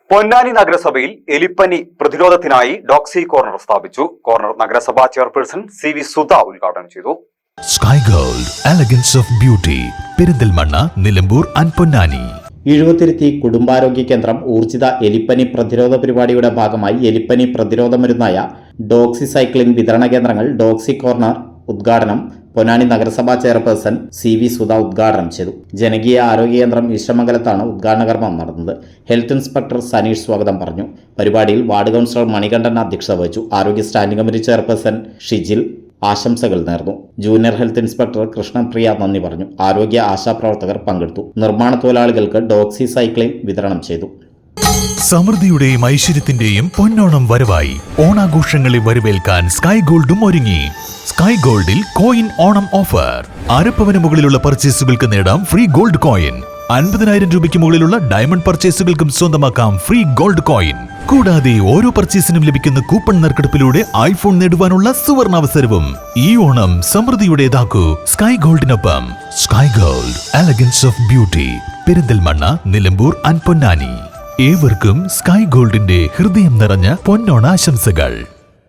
പൊന്നാനി നഗരസഭയിൽ എലിപ്പനി പ്രതിരോധത്തിനായി ഡോക്സി കോർണർ സ്ഥാപിച്ചു. കോർണർ നഗരസഭാ ചെയർപേഴ്സൺ CV സുധ ഉദ്ഘാടനം ചെയ്തു. Sky Gold elegance of beauty, Perinthalmanna, Nilambur and Ponnani. എഴുപത്തിരുത്തി കുടുംബാരോഗ്യ കേന്ദ്രം ഊർജിത എലിപ്പനി പ്രതിരോധ പരിപാടിയുടെ ഭാഗമായി എലിപ്പനി പ്രതിരോധ മരുന്നായ ഡോക്സിസൈക്ലിൻ വിതരണ കേന്ദ്രങ്ങൾ ഡോക്സി കോർണർ ഉദ്ഘാടനം പൊന്നാനി നഗരസഭാ ചെയർപേഴ്സൺ CV സുധ ഉദ്ഘാടനം ചെയ്തു. ജനകീയ ആരോഗ്യ കേന്ദ്രം ഈശ്വരമംഗലത്താണ് ഉദ്ഘാടന കർമ്മം നടന്നത്. ഹെൽത്ത് ഇൻസ്പെക്ടർ സനീഷ് സ്വാഗതം പറഞ്ഞു. പരിപാടിയിൽ വാർഡ് കൗൺസിലർ മണികണ്ഠൻ അധ്യക്ഷത വഹിച്ചു. ആരോഗ്യ സ്റ്റാൻഡിംഗ് കമ്മിറ്റി ചെയർപേഴ്സൺ ഷിജിൽ ആശംസകൾ നേർന്നു. ജൂനിയർ ഹെൽത്ത് ഇൻസ്പെക്ടർ കൃഷ്ണപ്രിയ നന്ദി പറഞ്ഞു. ആരോഗ്യ ആശാപ്രവർത്തകർ പങ്കെടുത്തു. നിർമ്മാണ തൊഴിലാളികൾക്ക് ഡോക്സിസൈക്ലിൻ വിതരണം ചെയ്തു. സമൃദ്ധിയുടെയും ഐശ്വര്യത്തിന്റെയും പൊന്നോണം വരവായി. ഓണാഘോഷങ്ങളെ വരവേൽക്കാൻ സ്കൈ ഗോൾഡും ഒരുങ്ങി. സ്കൈ ഗോൾഡിൽ കോയിൻ ഓണം ഓഫർ. അരപ്പവന് മുകളിലുള്ള പർച്ചേസുകൾക്ക് നേടാം ഫ്രീ ഗോൾഡ് കോയിൻ. 50,000 രൂപയ്ക്ക് മുകളിലുള്ള ഡയമണ്ട് പർച്ചേസുകൾക്കും സ്വന്തമാക്കാം ഫ്രീ ഗോൾഡ് കോയിൻ. കൂടാതെ ഓരോ പർച്ചേസിനും ലഭിക്കുന്ന കൂപ്പൺ നറുക്കെടുപ്പിലൂടെ ഐഫോൺ നേടുവാനുള്ള സുവർണാവസരവും. ഈ ഓണം സമൃദ്ധിയുടേതാക്കൂ സ്കൈ ഗോൾഡിനൊപ്പം. Sky Gold elegance of beauty, Perinthalmanna, Nilambur and Ponnani. ഏവർക്കും സ്കൈ ഗോൾഡിന്റെ ഹൃദയം നിറഞ്ഞ പൊന്നോണാശംസകൾ.